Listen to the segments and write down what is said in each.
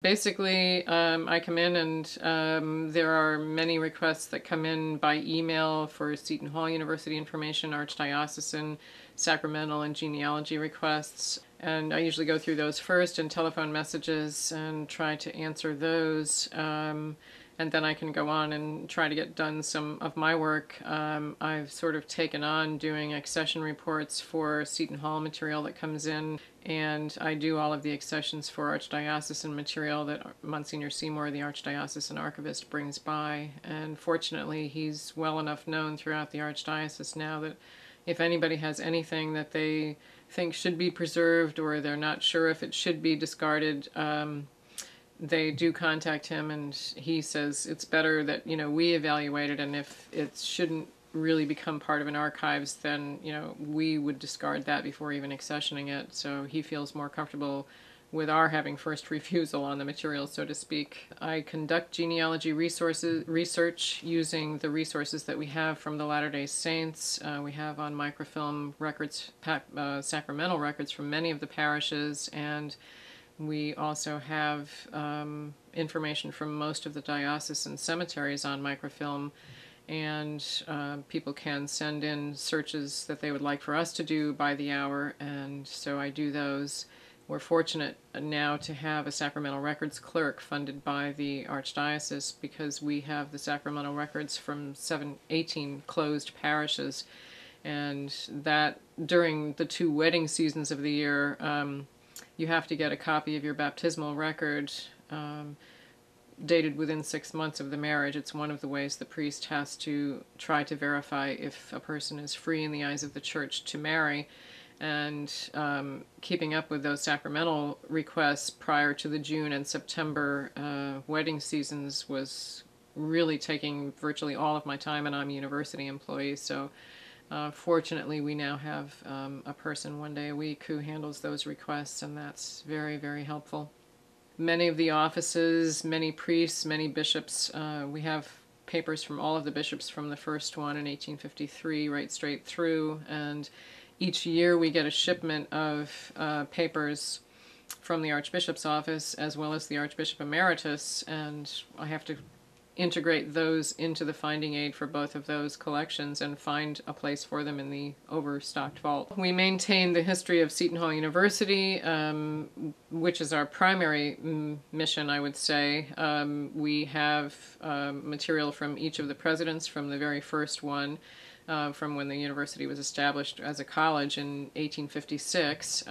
Basically, I come in and there are many requests that come in by email for Seton Hall University information, Archdiocesan, sacramental, and genealogy requests. And I usually go through those first and telephone messages and try to answer those. And then I can go on and try to get done some of my work. I've sort of taken on doing accession reports for Seton Hall material that comes in, and I do all of the accessions for Archdiocesan material that Monsignor Seymour, the Archdiocesan archivist, brings by. And fortunately, he's well enough known throughout the Archdiocese now that if anybody has anything that they think should be preserved or they're not sure if it should be discarded, they do contact him, and he says it's better that, we evaluate it, and if it shouldn't really become part of an archives, then, we would discard that before even accessioning it. So he feels more comfortable with our having first refusal on the material, so to speak. I conduct genealogy research using the resources that we have from the Latter-day Saints. We have on microfilm records, sacramental records from many of the parishes, and we also have information from most of the diocesan cemeteries on microfilm, and people can send in searches that they would like for us to do by the hour, and so I do those. We're fortunate now to have a sacramental records clerk funded by the Archdiocese because we have the sacramental records from 18 closed parishes, and that during the 2 wedding seasons of the year, you have to get a copy of your baptismal record dated within 6 months of the marriage. It's one of the ways the priest has to try to verify if a person is free in the eyes of the church to marry. And keeping up with those sacramental requests prior to the June and September wedding seasons was really taking virtually all of my time, and I'm a university employee, so fortunately, we now have a person 1 day a week who handles those requests, and that's very, very helpful. Many of the offices, many priests, many bishops, we have papers from all of the bishops from the first one in 1853 right straight through, and each year we get a shipment of papers from the Archbishop's office as well as the Archbishop Emeritus, and I have to integrate those into the finding aid for both of those collections and find a place for them in the overstocked vault. We maintain the history of Seton Hall University, which is our primary mission, I would say. We have material from each of the presidents from the very first one, from when the university was established as a college in 1856.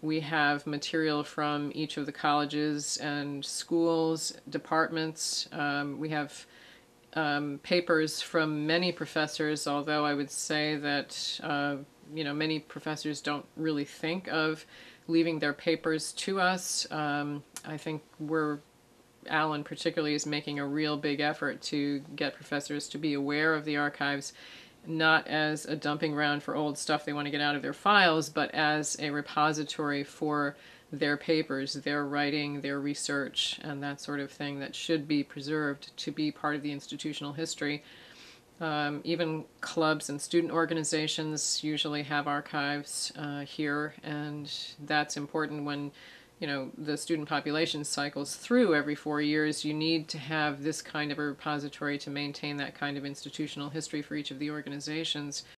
We have material from each of the colleges and schools, departments. We have papers from many professors, although I would say that many professors don't really think of leaving their papers to us. I think Alan particularly is making a real big effort to get professors to be aware of the archives, not as a dumping ground for old stuff they want to get out of their files, but as a repository for their papers, their writing, their research, and that sort of thing that should be preserved to be part of the institutional history. Even clubs and student organizations usually have archives here, and that's important when the student population cycles through every 4 years. You need to have this kind of a repository to maintain that kind of institutional history for each of the organizations.